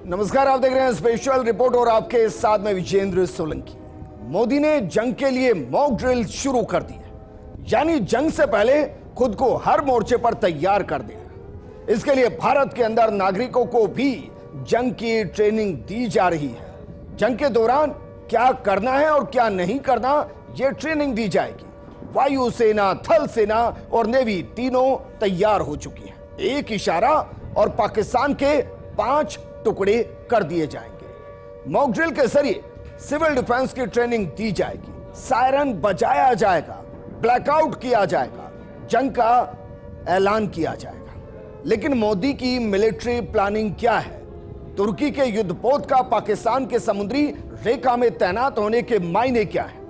नमस्कार, आप देख रहे हैं स्पेशल रिपोर्ट और आपके साथ में विजेंद्र सोलंकी। मोदी ने जंग के लिए मॉक ड्रिल शुरू कर दी है, यानी जंग से पहले खुद को हर मोर्चे पर तैयार कर देना। इसके लिए भारत के अंदर नागरिकों को भी जंग की ट्रेनिंग दी जा रही है। जंग के दौरान क्या करना है और क्या नहीं करना, यह ट्रेनिंग दी जाएगी। वायुसेना, थल सेना और नेवी तीनों तैयार हो चुकी है। एक इशारा और पाकिस्तान के 5 टुकड़े कर दिए जाएंगे। मॉक ड्रिल के जरिए सिविल डिफेंस की ट्रेनिंग दी जाएगी, सायरन बजाया जाएगा, ब्लैकआउट किया जाएगा, जंग का ऐलान किया जाएगा। लेकिन मोदी की मिलिट्री प्लानिंग क्या है? तुर्की के युद्धपोत का पाकिस्तान के समुद्री रेखा में तैनात होने के मायने क्या है?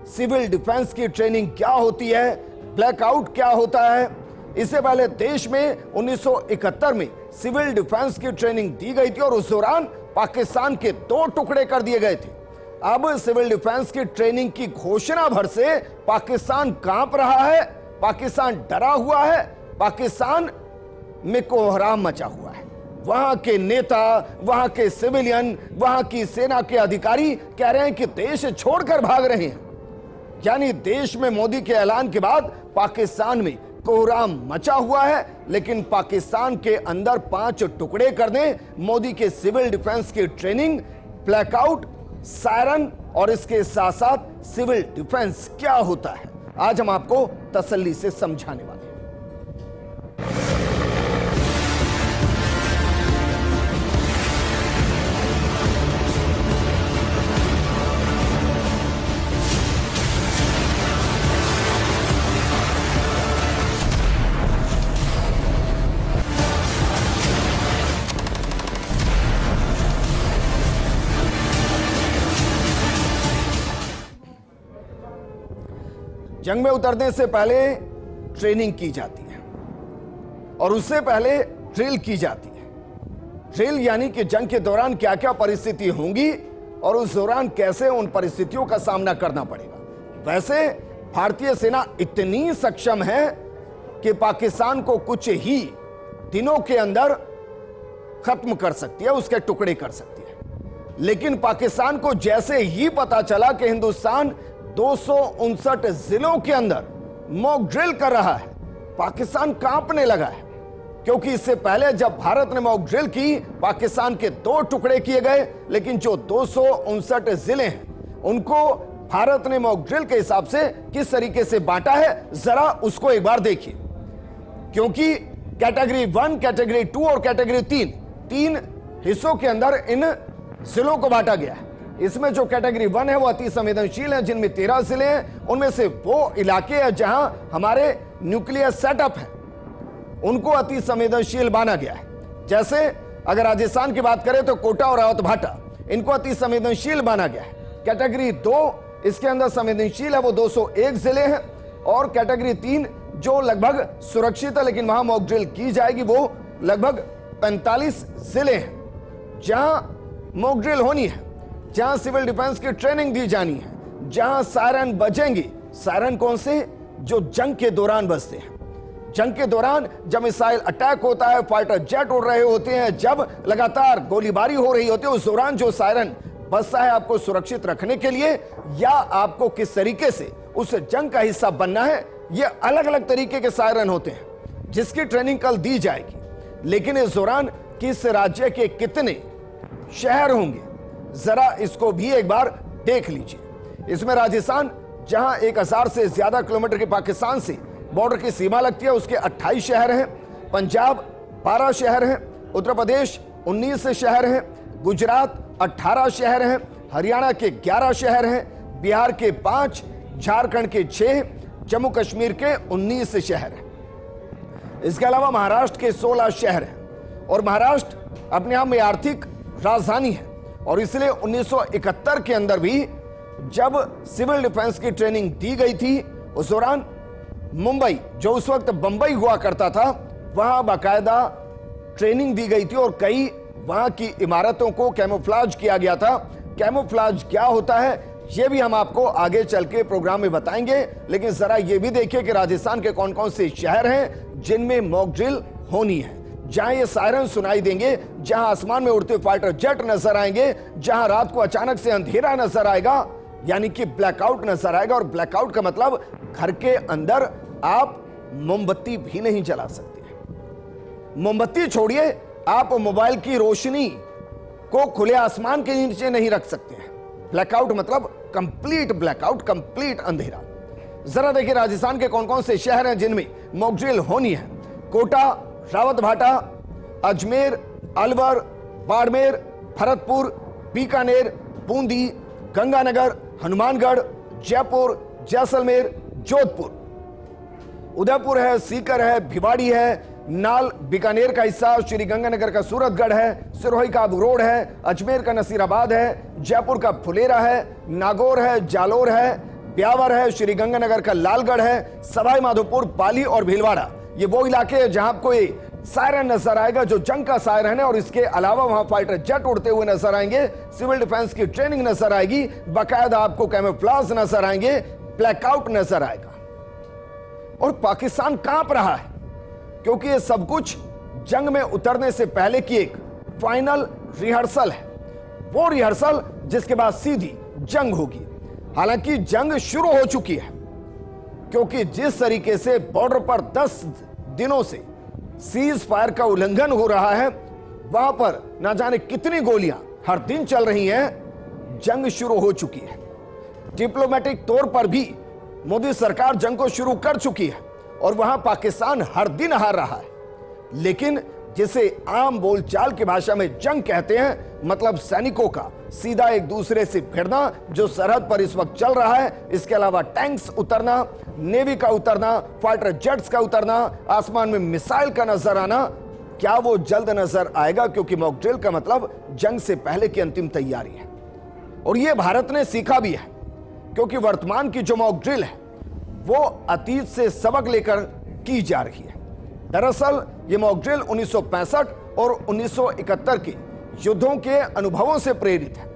सिविल डिफेंस की ट्रेनिंग क्या होती है? ब्लैकआउट क्या होता है? इससे पहले देश में 1971 में सिविल डिफेंस की ट्रेनिंग दी गई थी और उस दौरान पाकिस्तान के 2 टुकड़े कर दिए गए थे। अब सिविल डिफेंस की ट्रेनिंग की घोषणा भर से पाकिस्तान कांप रहा है, पाकिस्तान डरा हुआ है, पाकिस्तान में कोहराम मचा हुआ है। वहां के नेता, वहां के सिविलियन, वहां की सेना के अधिकारी कह रहे हैं कि देश छोड़कर भाग रहे हैं। यानी देश में मोदी के ऐलान के बाद पाकिस्तान में कोहराम मचा हुआ है, लेकिन पाकिस्तान के अंदर 5 टुकड़े कर दें। मोदी के सिविल डिफेंस की ट्रेनिंग, ब्लैकआउट, सायरन और इसके साथ साथ सिविल डिफेंस क्या होता है, आज हम आपको तसल्ली से समझाने वाले हैं। जंग में उतरने से पहले ट्रेनिंग की जाती है और उससे पहले ड्रिल की जाती है। ड्रिल यानी कि जंग के दौरान क्या क्या परिस्थिति होंगी और उस दौरान कैसे उन परिस्थितियों का सामना करना पड़ेगा। वैसे भारतीय सेना इतनी सक्षम है कि पाकिस्तान को कुछ ही दिनों के अंदर खत्म कर सकती है, उसके टुकड़े कर सकती है। लेकिन पाकिस्तान को जैसे ही पता चला कि हिंदुस्तान 259 जिलों के अंदर मॉक ड्रिल कर रहा है, पाकिस्तान कांपने लगा है। क्योंकि इससे पहले जब भारत ने मॉक ड्रिल की, पाकिस्तान के 2 टुकड़े किए गए, लेकिन जो 259 जिले हैं उनको भारत ने मॉक ड्रिल के हिसाब से किस तरीके से बांटा है, जरा उसको एक बार देखिए। क्योंकि कैटेगरी 1, कैटेगरी 2 और कैटेगरी 3 हिस्सों के अंदर इन जिलों को बांटा गया है। इसमें जो कैटेगरी 1 है वो अति संवेदनशील है, जिनमें 13 जिले हैं। उनमें से वो इलाके हैं जहां हमारे न्यूक्लियर सेटअप है, उनको अति संवेदनशील माना गया है। जैसे अगर राजस्थान की बात करें तो कोटा और रावतभाटा, इनको अति संवेदनशील माना गया है। कैटेगरी 2 इसके अंदर संवेदनशील है, वो 201 जिले हैं। और कैटेगरी 3 जो लगभग सुरक्षित है लेकिन वहां मॉक ड्रिल की जाएगी, वो लगभग 45 जिले हैं जहां मॉक ड्रिल होनी है, जहां सिविल डिफेंस की ट्रेनिंग दी जानी है, जहां सायरन बजेंगे। सायरन कौन से? जो जंग के दौरान बजते हैं। जंग के दौरान जब मिसाइल अटैक होता है, फाइटर जेट उड़ रहे होते हैं, जब लगातार गोलीबारी हो रही होती है, उस दौरान जो सायरन बजता है आपको सुरक्षित रखने के लिए या आपको किस तरीके से उस जंग का हिस्सा बनना है, ये अलग अलग तरीके के सायरन होते हैं जिसकी ट्रेनिंग कल दी जाएगी। लेकिन इस दौरान किस राज्य के कितने शहर होंगे, जरा इसको भी एक बार देख लीजिए। इसमें राजस्थान, जहां 1000 से ज्यादा किलोमीटर के पाकिस्तान से बॉर्डर की सीमा लगती है, उसके 28 शहर हैं। पंजाब 12 शहर हैं, उत्तर प्रदेश 19 शहर हैं, गुजरात 18 शहर हैं, हरियाणा के 11 शहर हैं, बिहार के 5, झारखंड के 6, जम्मू कश्मीर के 19 शहर हैं। इसके अलावा महाराष्ट्र के 16 शहर हैं और महाराष्ट्र अपने आप में आर्थिक राजधानी है। और इसलिए 1971 के अंदर भी जब सिविल डिफेंस की ट्रेनिंग दी गई थी, उस दौरान मुंबई, जो उस वक्त बंबई हुआ करता था, वहां बाकायदा ट्रेनिंग दी गई थी और कई वहां की इमारतों को कैमोफ्लेज किया गया था। कैमोफ्लेज क्या होता है ये भी हम आपको आगे चल के प्रोग्राम में बताएंगे। लेकिन जरा ये भी देखिए कि राजस्थान के कौन कौन से शहर हैं जिनमें मॉक ड्रिल होनी है, जहां ये सायरन सुनाई देंगे, जहां आसमान में उड़ते फाइटर जेट नजर आएंगे, जहां रात को अचानक से अंधेरा नजर आएगा, यानी कि ब्लैकआउट नजर आएगा। और ब्लैकआउट का मतलब घर के अंदर आप मोमबत्ती भी नहीं जला सकते। मोमबत्ती छोड़िए, आप मोबाइल की रोशनी को खुले आसमान के नीचे नहीं रख सकते हैं। ब्लैकआउट मतलब कंप्लीट ब्लैकआउट, कंप्लीट अंधेरा। जरा देखिए राजस्थान के कौन कौन से शहर हैं जिनमें मॉक ड्रिल होनी है। कोटा, रावतभाटा, अजमेर, अलवर, बाड़मेर, भरतपुर, बीकानेर, बूंदी, गंगानगर, हनुमानगढ़, जयपुर, जैसलमेर, जोधपुर, उदयपुर है, सीकर है, भिवाड़ी है, नाल बीकानेर का हिस्सा, श्री गंगानगर का सूरतगढ़ है, सिरोही का अबरोड है, अजमेर का नसीराबाद है, जयपुर का फुलेरा है, नागौर है, जालोर है, ब्यावर है, श्री गंगानगर का लालगढ़ है, सवाई माधोपुर, पाली और भीलवाड़ा। ये वो इलाके हैं जहां आपको ये सायरन नजर आएगा जो जंग का सायरन है। और इसके अलावा वहां फाइटर जेट उड़ते हुए नजर आएंगे, सिविल डिफेंस की ट्रेनिंग नजर आएगी, बाकायदा आपको कैमोफ्लेज नजर आएंगे, ब्लैकआउट नजर आएगा। और पाकिस्तान कांप रहा है क्योंकि ये सब कुछ जंग में उतरने से पहले की एक फाइनल रिहर्सल है। वो रिहर्सल जिसके बाद सीधी जंग होगी। हालांकि जंग शुरू हो चुकी है क्योंकि जिस तरीके से बॉर्डर पर 10 दिनों से सीज फायर का उल्लंघन हो रहा है, वहां पर ना जाने कितनी गोलियां हर दिन चल रही हैं, जंग शुरू हो चुकी है। डिप्लोमेटिक तौर पर भी मोदी सरकार जंग को शुरू कर चुकी है और वहां पाकिस्तान हर दिन हार रहा है। लेकिन जिसे आम बोलचाल की भाषा में जंग कहते हैं, मतलब सैनिकों का सीधा एक दूसरे से भिड़ना जो सरहद पर इस वक्त चल रहा है। इसके अलावा टैंक्स उतरना, नेवी का उतरना, फाइटर जेट्स का उतरना, आसमान में मिसाइल का नजर आना, क्या वो जल्द नजर आएगा? क्योंकि मॉक ड्रिल का मतलब जंग से पहले की अंतिम तैयारी है। और यह भारत ने सीखा भी है क्योंकि वर्तमान की जो मॉक ड्रिल है वो अतीत से सबक लेकर की जा रही है। दरअसल ये मॉक ड्रिल 1965 और 1971 के युद्धों के अनुभवों से प्रेरित है।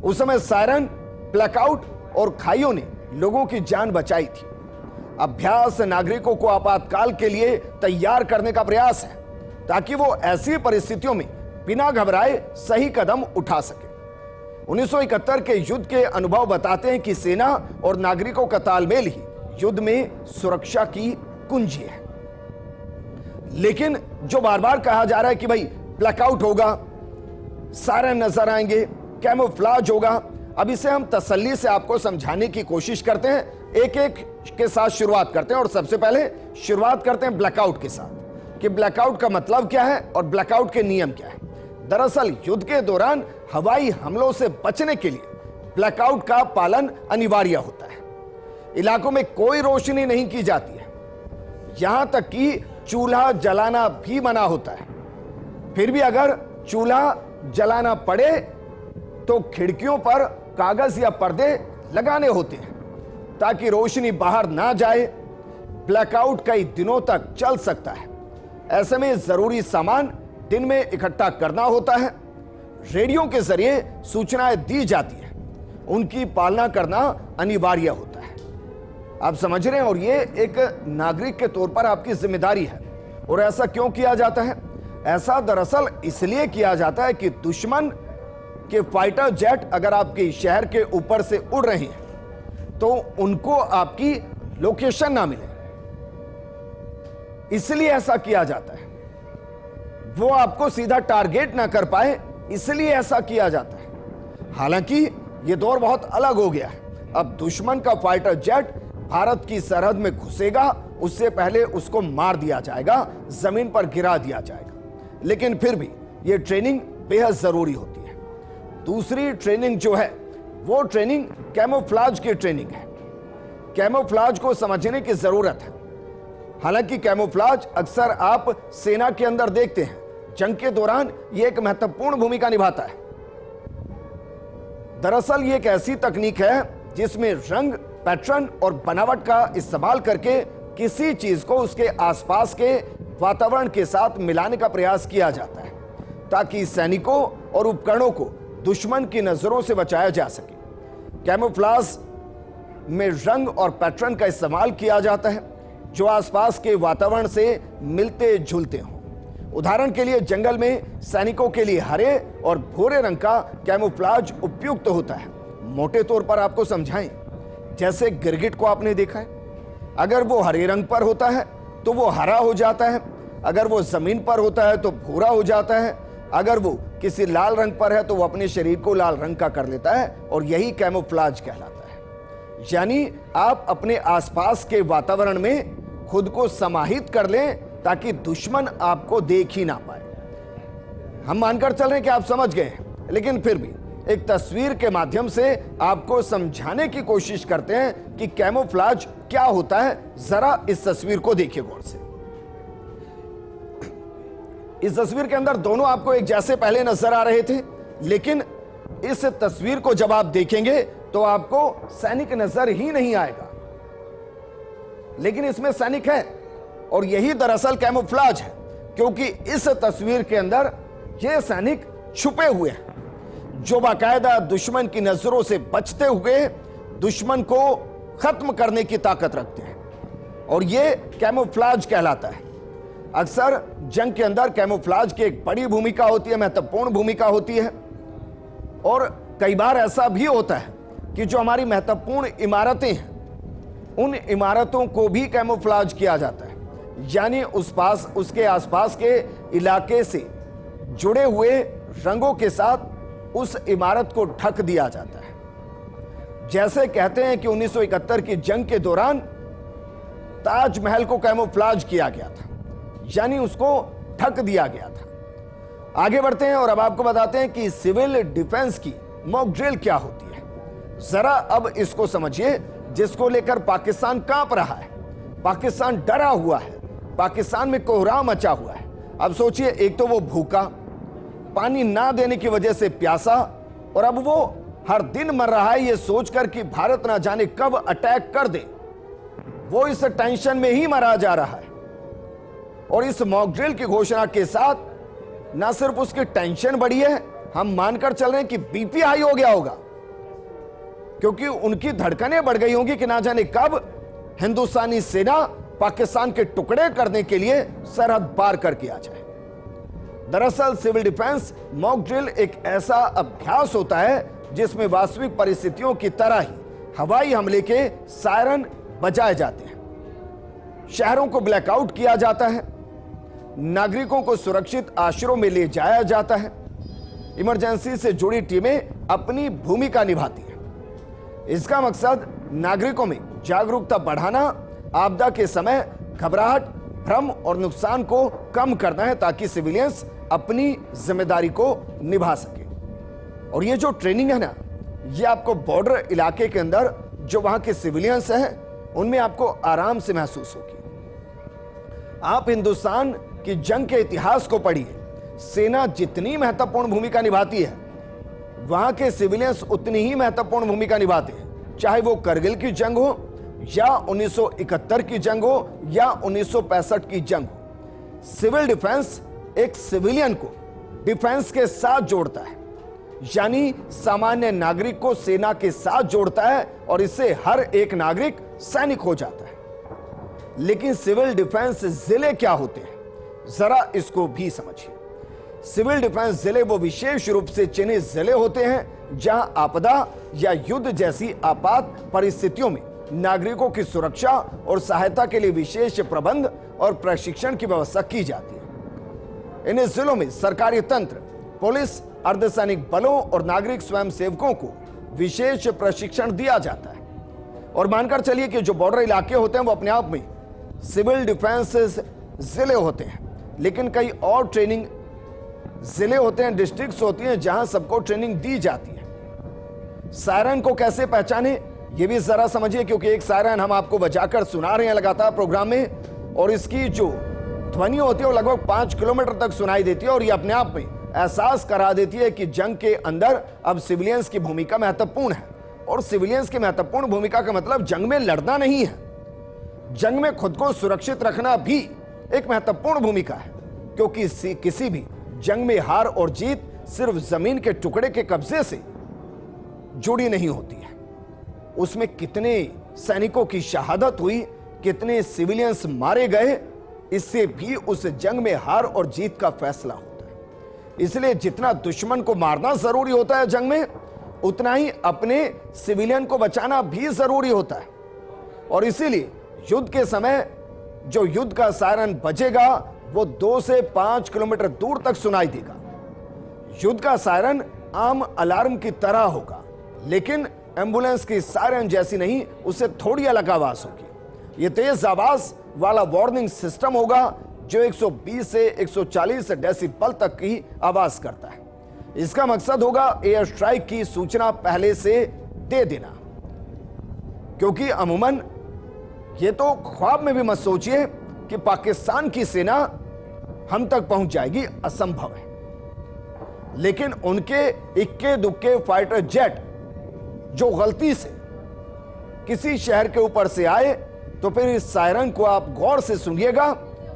उस समय सायरन, ब्लैकआउट और खाइयों ने लोगों की जान बचाई थी। अभ्यास नागरिकों को आपातकाल के लिए तैयार करने का प्रयास है ताकि वो ऐसी परिस्थितियों में बिना घबराए सही कदम उठा सके। 1971 के युद्ध के अनुभव बताते हैं कि सेना और नागरिकों का तालमेल ही युद्ध में सुरक्षा की कुंजी है। लेकिन जो बार बार कहा जा रहा है कि भाई ब्लैकआउट होगा, सायरन नजर आएंगे, कैमोफ्लेज होगा, अब इसे हम तसल्ली से आपको समझाने की कोशिश करते हैं। एक एक के साथ शुरुआत करते हैं और सबसे पहले शुरुआत करते हैं ब्लैकआउट के साथ कि ब्लैकआउट का मतलब क्या है और ब्लैकआउट के नियम क्या है। दरअसल युद्ध के दौरान हवाई हमलों से बचने के लिए ब्लैकआउट का पालन अनिवार्य होता है। इलाकों में कोई रोशनी नहीं की जाती है, यहां तक कि चूल्हा जलाना भी मना होता है। फिर भी अगर चूल्हा जलाना पड़े तो खिड़कियों पर कागज या पर्दे लगाने होते हैं ताकि रोशनी बाहर ना जाए। ब्लैकआउट कई दिनों तक चल सकता है। ऐसे में जरूरी सामान दिन में इकट्ठा करना होता है। रेडियो के जरिए सूचनाएं दी जाती है, उनकी पालना करना अनिवार्य होता है। आप समझ रहे हैं, और ये एक नागरिक के तौर पर आपकी जिम्मेदारी है। और ऐसा क्यों किया जाता है? ऐसा दरअसल इसलिए किया जाता है कि दुश्मन के फाइटर जेट अगर आपके शहर के ऊपर से उड़ रहे हैं तो उनको आपकी लोकेशन ना मिले, इसलिए ऐसा किया जाता है। वो आपको सीधा टारगेट ना कर पाए, इसलिए ऐसा किया जाता है। हालांकि यह दौर बहुत अलग हो गया है। अब दुश्मन का फाइटर जेट भारत की सरहद में घुसेगा, उससे पहले उसको मार दिया जाएगा, जमीन पर गिरा दिया जाएगा। लेकिन फिर भी यह ट्रेनिंग बेहद जरूरी होती है। दूसरी ट्रेनिंग जो है वो ट्रेनिंग कैमोफ्लेज की ट्रेनिंग है। कैमोफ्लेज को समझने की जरूरत है। हालांकि कैमोफ्लेज अक्सर आप सेना के अंदर देखते हैं, जंग के दौरान यह एक महत्वपूर्ण भूमिका निभाता है। दरअसल यह एक ऐसी तकनीक है जिसमें रंग, पैटर्न और बनावट का इस्तेमाल करके किसी चीज को उसके आसपास के वातावरण के साथ मिलाने का प्रयास किया जाता है ताकि सैनिकों और उपकरणों को दुश्मन की नजरों से बचाया जा सके। कैमोफ्लेज में रंग और पैटर्न का इस्तेमाल किया जाता है जो आसपास के वातावरण से मिलते जुलते हों। उदाहरण के लिए जंगल में सैनिकों के लिए हरे और भूरे रंग का कैमोफ्लेज उपयुक्त होता है। मोटे तौर पर आपको समझाएं, जैसे गिरगिट को आपने देखा है, अगर वो हरे रंग पर होता है तो वो हरा हो जाता है, अगर वो जमीन पर होता है तो भूरा हो जाता है, अगर वो किसी लाल रंग पर है तो वो अपने शरीर को लाल रंग का कर लेता है, और यही कैमोफ्लेज कहलाता है। यानी आप अपने आसपास के वातावरण में खुद को समाहित कर लें ताकि दुश्मन आपको देख ही ना पाए। हम मानकर चल रहे हैं कि आप समझ गए हैं, लेकिन फिर भी एक तस्वीर के माध्यम से आपको समझाने की कोशिश करते हैं कि कैमोफ्लेज क्या होता है। जरा इस तस्वीर को देखिए गौर से। इस तस्वीर के अंदर दोनों आपको एक जैसे पहले नजर आ रहे थे, लेकिन इस तस्वीर को जब आप देखेंगे तो आपको सैनिक नजर ही नहीं आएगा, लेकिन इसमें सैनिक है, और यही दरअसल कैमोफ्लेज है, क्योंकि इस तस्वीर के अंदर ये सैनिक छुपे हुए हैं जो बाकायदा दुश्मन की नजरों से बचते हुए दुश्मन को खत्म करने की ताकत रखते हैं, और ये कैमोफ्लेज कहलाता है। अक्सर जंग के अंदर कैमोफ्लेज की एक बड़ी भूमिका होती है, महत्वपूर्ण भूमिका होती है, और कई बार ऐसा भी होता है कि जो हमारी महत्वपूर्ण इमारतें हैं उन इमारतों को भी कैमोफ्लेज किया जाता है, यानी उसके आसपास के इलाके से जुड़े हुए रंगों के साथ उस इमारत को ढक दिया जाता है। जैसे कहते हैं कि 1971 की जंग के दौरान ताजमहल को कैमोफ्लेज किया गया था, यानी उसको ढक दिया गया था। आगे बढ़ते हैं और अब आपको बताते हैं कि सिविल डिफेंस की मॉक ड्रिल क्या होती है। जरा अब इसको समझिए, जिसको लेकर पाकिस्तान कांप रहा है, पाकिस्तान डरा हुआ है, पाकिस्तान में कोहराम मचा हुआ है। अब सोचिए, एक तो वो भूखा, पानी ना देने की वजह से प्यासा, और अब वो हर दिन मर रहा है ये सोचकर कि भारत ना जाने कब अटैक कर दे। वो इस टेंशन में ही मरा जा रहा है, और इस मॉक ड्रिल की घोषणा के साथ ना सिर्फ उसकी टेंशन बढ़ी है, हम मानकर चल रहे हैं कि बीपी हाई हो गया होगा, क्योंकि उनकी धड़कनें बढ़ गई होंगी कि ना जाने कब हिंदुस्तानी सेना पाकिस्तान के टुकड़े करने के लिए सरहद पार करके आ जाए। दरअसल सिविल डिफेंस मॉक ड्रिल एक ऐसा अभ्यास होता है जिसमें वास्तविक परिस्थितियों की तरह ही हवाई हमले के सायरन बजाए जाते हैं, शहरों को ब्लैकआउट किया जाता है, नागरिकों को सुरक्षित आश्रयों में ले जाया जाता है, इमरजेंसी से जुड़ी टीमें अपनी भूमिका निभाती हैं। इसका मकसद नागरिकों में जागरूकता बढ़ाना, आपदा के समय घबराहट, भ्रम और नुकसान को कम करना है, ताकि सिविलियंस अपनी जिम्मेदारी को निभा सके। और ये जो ट्रेनिंग है ना, ये आपको बॉर्डर इलाके के अंदर जो वहां के सिविलियंस हैं उनमें आपको आराम से महसूस होगी। आप हिंदुस्तान की जंग के इतिहास को पढ़िए, सेना जितनी महत्वपूर्ण भूमिका निभाती है वहां के सिविलियंस उतनी ही महत्वपूर्ण भूमिका निभाते हैं, चाहे वो करगिल की जंग हो या 1971 की जंग हो या 1965 की जंग हो। सिविल डिफेंस एक सिविलियन को डिफेंस के साथ जोड़ता है, यानी सामान्य नागरिक को सेना के साथ जोड़ता है, और इससे हर एक नागरिक सैनिक हो जाता है। लेकिन सिविल डिफेंस जिले क्या होते हैं, जरा इसको भी समझिए। सिविल डिफेंस जिले वो विशेष रूप से चिन्हित जिले होते हैं जहां आपदा या युद्ध जैसी आपात परिस्थितियों में नागरिकों की सुरक्षा और सहायता के लिए विशेष प्रबंध और प्रशिक्षण की व्यवस्था की जाती है। इन जिलों में सरकारी तंत्र, पुलिस, अर्धसैनिक बलों और नागरिक स्वयंसेवकों को विशेष प्रशिक्षण दिया जाता है। और मानकर चलिए कि जो बॉर्डर इलाके होते हैं वो अपने आप में सिविल डिफेंस जिले होते हैं, लेकिन कई और ट्रेनिंग जिले होते हैं, डिस्ट्रिक्ट्स होती हैं जहां सबको ट्रेनिंग दी जाती है। सायरन को कैसे पहचाने ये भी जरा समझिए, क्योंकि एक सायरन हम आपको बजाकर सुना रहे हैं लगातार प्रोग्राम में, और इसकी जो ध्वनि होती है वो लगभग 5 किलोमीटर तक सुनाई देती है, और ये अपने आप में एहसास करा देती है कि जंग के अंदर अब सिविलियंस की भूमिका महत्वपूर्ण है। और सिविलियंस की महत्वपूर्ण भूमिका का मतलब जंग में लड़ना नहीं है, जंग में खुद को सुरक्षित रखना भी एक महत्वपूर्ण भूमिका है, क्योंकि किसी भी जंग में हार और जीत सिर्फ जमीन के टुकड़े के कब्जे से जुड़ी नहीं होती है। उसमें कितने सैनिकों की शहादत हुई, कितने सिविलियंस मारे गए, इससे भी उस जंग में हार और जीत का फैसला होता है। इसलिए जितना दुश्मन को मारना जरूरी होता है जंग में, उतना ही अपने सिविलियन को बचाना भी जरूरी होता है। और इसीलिए युद्ध के समय जो युद्ध का सायरन बजेगा वो 2 से 5 किलोमीटर दूर तक सुनाई देगा। युद्ध का सायरन आम अलार्म की तरह होगा, लेकिन एम्बुलेंस की सायरन जैसी नहीं, उससे थोड़ी अलग आवाज होगी। यह तेज आवाज वाला वार्निंग सिस्टम होगा जो 120 से 140 डेसिबल तक की आवाज करता है। इसका मकसद होगा एयर स्ट्राइक की सूचना पहले से दे देना, क्योंकि अमूमन ये तो ख्वाब में भी मत सोचिए कि पाकिस्तान की सेना हम तक पहुंच जाएगी, असंभव है। लेकिन उनके इक्के दुक्के फाइटर जेट जो गलती से किसी शहर के ऊपर से आए, तो फिर इस सायरन को आप गौर से सुनिएगा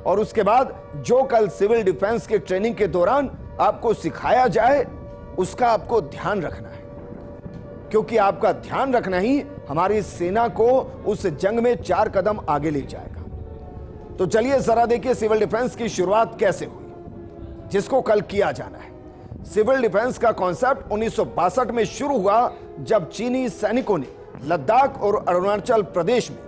और उसके बाद जो कल सिविल डिफेंस के ट्रेनिंग के दौरान आपको सिखाया जाए उसका आपको ध्यान रखना है, क्योंकि आपका ध्यान रखना ही हमारी सेना को उस जंग में 4 कदम आगे ले जाएगा। तो चलिए जरा देखिए सिविल डिफेंस की शुरुआत कैसे हुई, जिसको कल किया जाना है। सिविल डिफेंस का कॉन्सेप्ट 1962 में शुरू हुआ, जब चीनी सैनिकों ने लद्दाख और अरुणाचल प्रदेश में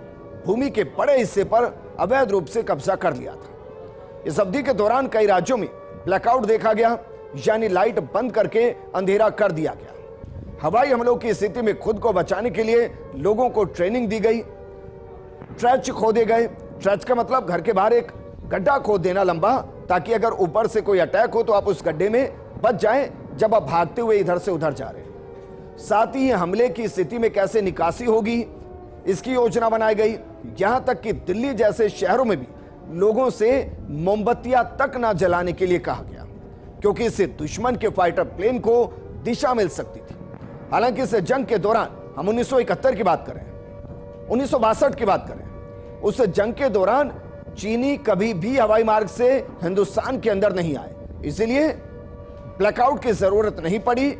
भूमि के बड़े हिस्से पर अवैध रूप से कब्जा कर लिया था। इस अवधि के दौरान कई राज्यों में ब्लैकआउट देखा गया, यानी लाइट बंद करके अंधेरा कर दिया गया। हवाई हमलों की स्थिति में खुद को बचाने के लिए लोगों को ट्रेनिंग दी गई। ट्रेच खोदे गए। ट्रेच का मतलब घर के बाहर एक गड्ढा खोद देना लंबा, ताकि अगर ऊपर से कोई अटैक हो तो आप उस गड्ढे में बच जाएं जब आप भागते हुए इधर से उधर जा रहे हैं। साथ ही हमले की स्थिति में कैसे निकासी होगी, इसकी योजना बनाई गई। यहां तक कि दिल्ली जैसे शहरों में भी लोगों से मोमबत्तियां तक ना जलाने के लिए कहा गया, क्योंकि इससे दुश्मन के फाइटर प्लेन को दिशा मिल सकती थी। हालांकि इस जंग के दौरान हम 1971 की बात करें, 1962 की बात करें, उस जंग के दौरान चीनी कभी भी हवाई मार्ग से हिंदुस्तान के अंदर नहीं आए, इसलिए ब्लैकआउट की जरूरत नहीं पड़ी,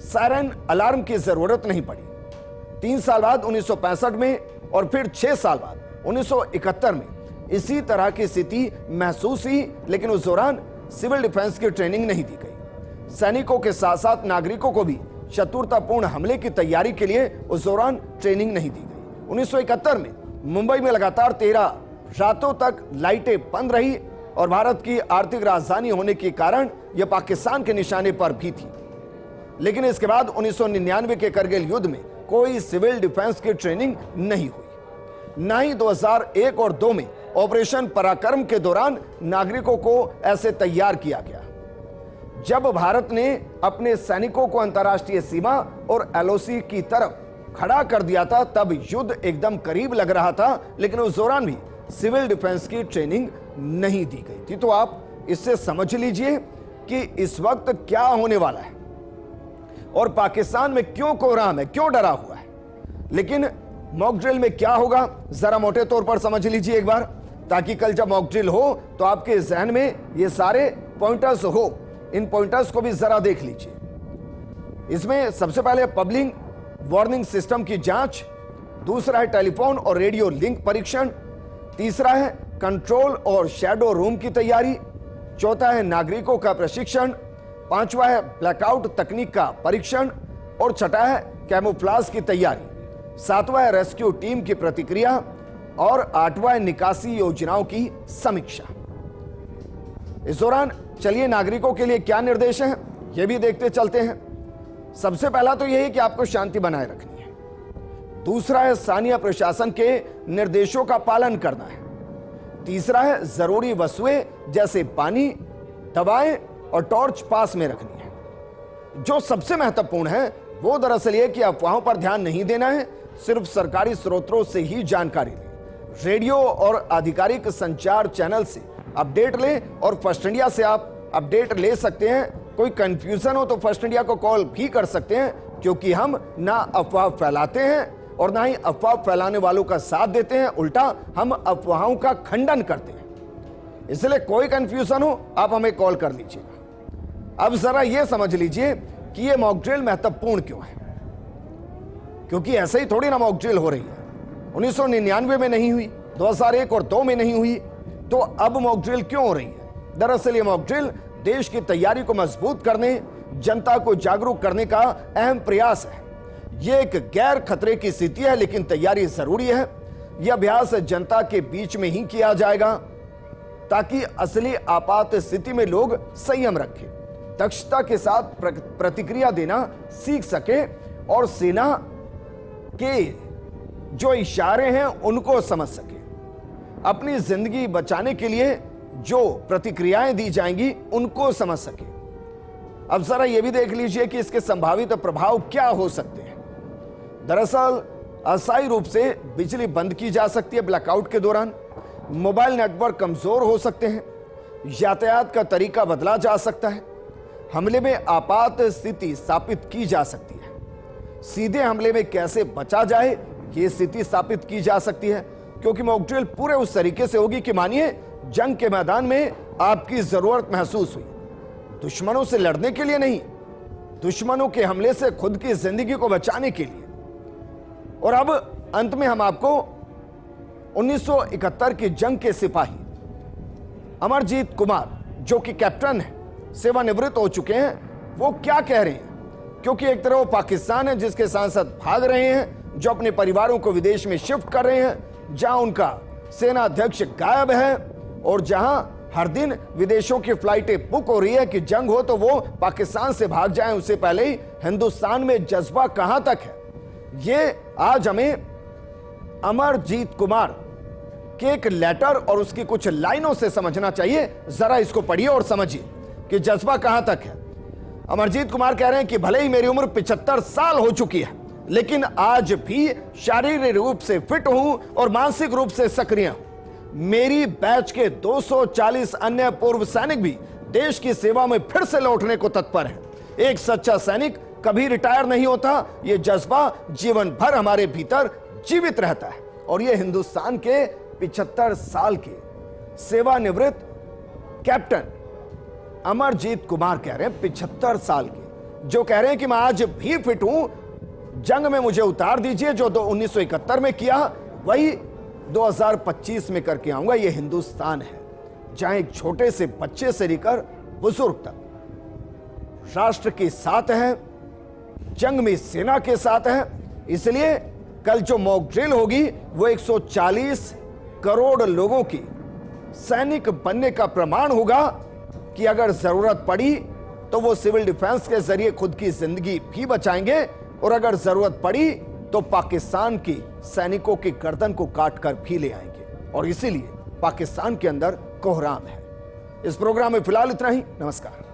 सायरन अलार्म की जरूरत नहीं पड़ी। 3 साल बाद 1965 में और फिर 6 साल बाद 1971 में इसी तरह की स्थिति महसूस हुई, लेकिन उस दौरान सिविल डिफेंस की ट्रेनिंग नहीं दी गई। सैनिकों के साथ साथ नागरिकों को भी शत्रुतापूर्ण हमले की तैयारी के लिए उस दौरान ट्रेनिंग नहीं दी गई। 1971 में मुंबई में लगातार 13 रातों तक लाइटें बंद रही और भारत की आर्थिक राजधानी होने के कारण यह पाकिस्तान के निशाने पर भी थी। लेकिन इसके बाद 1999 के करगिल युद्ध में कोई सिविल डिफेंस की ट्रेनिंग नहीं हुई। न ही 2001 और 2 में ऑपरेशन पराक्रम के दौरान नागरिकों को ऐसे तैयार किया गया। जब भारत ने अपने सैनिकों को अंतर्राष्ट्रीय सीमा और एलओसी की तरफ खड़ा कर दिया था, तब युद्ध एकदम करीब लग रहा था, लेकिन उस दौरान भी सिविल डिफेंस की ट्रेनिंग नहीं दी गई थी। तो आप इससे समझ लीजिए कि इस वक्त क्या होने वाला है और पाकिस्तान में क्यों कोहराम है, क्यों डरा हुआ है। लेकिन मॉक ड्रिल में क्या होगा जरा मोटे तौर पर समझ लीजिए एक बार, ताकि कल जब मॉक ड्रिल हो तो आपके जहन में ये सारे पॉइंटर्स हो। इन पॉइंटर्स को भी जरा देख लीजिए। इसमें सबसे पहले पब्लिक वार्निंग सिस्टम की जांच, दूसरा है टेलीफोन और रेडियो लिंक परीक्षण, तीसरा है कंट्रोल और शैडो रूम की तैयारी, चौथा है नागरिकों का प्रशिक्षण, पांचवा है ब्लैकआउट तकनीक का परीक्षण और छठा है कैमोफ्लाज की तैयारी, सातवां है रेस्क्यू टीम की प्रतिक्रिया और आठवां है निकासी योजनाओं की समीक्षा। इस दौरान चलिए नागरिकों के लिए क्या निर्देश हैं यह भी देखते चलते हैं। सबसे पहला तो यह है कि आपको शांति बनाए रखनी है। दूसरा है स्थानीय प्रशासन के निर्देशों का पालन करना है। तीसरा है जरूरी वस्तुएं जैसे पानी, दवाएं और टॉर्च पास में रखनी है। जो सबसे महत्वपूर्ण है वो दरअसल यह कि अफवाहों पर ध्यान नहीं देना है, सिर्फ सरकारी स्रोतों से ही जानकारी लें। रेडियो और आधिकारिक संचार चैनल से अपडेट लें और फर्स्ट इंडिया से आप अपडेट ले सकते हैं। कोई कंफ्यूजन हो तो फर्स्ट इंडिया को कॉल भी कर सकते हैं, क्योंकि हम ना अफवाह फैलाते हैं और ना ही अफवाह फैलाने वालों का साथ देते हैं, उल्टा हम अफवाहों का खंडन करते हैं। इसलिए कोई कंफ्यूजन हो आप हमें कॉल कर लीजिएगा। अब जरा यह समझ लीजिए कि यह मॉक ड्रिल महत्वपूर्ण क्यों है, क्योंकि ऐसे ही थोड़ी ना मॉक ड्रिल हो रही है। 1999 में नहीं हुई, 2001 और 2 में नहीं हुई, तो अब मॉक ड्रिल क्यों हो रही है? दरअसल ये मॉक ड्रिल देश की तैयारी को मजबूत करने, जनता को जागरूक करने का अहम प्रयास है। यह एक गैर खतरे की स्थिति है, लेकिन तैयारी जरूरी है। यह अभ्यास जनता के बीच में ही किया जाएगा ताकि असली आपात स्थिति में लोग संयम रखें, दक्षता के साथ प्रतिक्रिया देना सीख सके और सेना के जो इशारे हैं उनको समझ सके। अपनी जिंदगी बचाने के लिए जो प्रतिक्रियाएं दी जाएंगी उनको समझ सके। अब जरा यह भी देख लीजिए कि इसके संभावित प्रभाव क्या हो सकते हैं। दरअसल अस्थायी रूप से बिजली बंद की जा सकती है ब्लैकआउट के दौरान, मोबाइल नेटवर्क कमजोर हो सकते हैं, यातायात का तरीका बदला जा सकता है, हमले में आपात स्थिति स्थापित की जा सकती है, सीधे हमले में कैसे बचा जाए यह स्थिति स्थापित की जा सकती है, क्योंकि मॉक ड्रिल पूरे उस तरीके से होगी कि मानिए जंग के मैदान में आपकी जरूरत महसूस हुई, दुश्मनों से लड़ने के लिए नहीं, दुश्मनों के हमले से खुद की जिंदगी को बचाने के लिए। और अब अंत में हम आपको 1971 की जंग के सिपाही अमरजीत कुमार, जो कि कैप्टन है, सेवानिवृत्त हो चुके हैं, वो क्या कह रहे हैं। क्योंकि एक तरफ वो पाकिस्तान है जिसके सांसद भाग रहे हैं, जो अपने परिवारों को विदेश में शिफ्ट कर रहे हैं, जहां उनका सेना अध्यक्ष गायब है और जहां हर दिन विदेशों की फ्लाइटें बुक हो रही है कि जंग हो तो वो पाकिस्तान से भाग जाएं, उससे पहले ही हिंदुस्तान में जज्बा कहां तक है, ये आज हमें अमरजीत कुमार के एक लेटर और उसकी कुछ लाइनों से समझना चाहिए। जरा इसको पढ़िए और समझिए कि जज्बा कहां तक है। अमरजीत कुमार कह रहे हैं कि भले ही मेरी उम्र 75 साल हो चुकी है, लेकिन आज भी शारीरिक रूप से फिट हूं और मानसिक रूप से सक्रिय हूं। मेरी बैच के 240 अन्य पूर्व सैनिक भी देश की सेवा में फिर से लौटने को तत्पर हैं। एक सच्चा सैनिक कभी रिटायर नहीं होता, यह जज्बा जीवन भर हमारे भीतर जीवित रहता है। और यह हिंदुस्तान के 75 साल के सेवानिवृत्त कैप्टन अमरजीत कुमार कह रहे हैं, 75 साल के, जो कह रहे हैं कि मैं आज भी फिट हूं, जंग में मुझे उतार दीजिए, जो 1971 में किया वही 2025 में करके आऊंगा। यह हिंदुस्तान है जहां एक छोटे से बच्चे से लेकर बुजुर्ग तक राष्ट्र के साथ है, जंग में सेना के साथ है। इसलिए कल जो मॉक ड्रिल होगी वो 140 करोड़ लोगों की सैनिक बनने का प्रमाण होगा कि अगर जरूरत पड़ी तो वो सिविल डिफेंस के जरिए खुद की जिंदगी भी बचाएंगे, और अगर जरूरत पड़ी तो पाकिस्तान की सैनिकों की गर्दन को काटकर भी ले आएंगे। और इसीलिए पाकिस्तान के अंदर कोहराम है। इस प्रोग्राम में फिलहाल इतना ही। नमस्कार।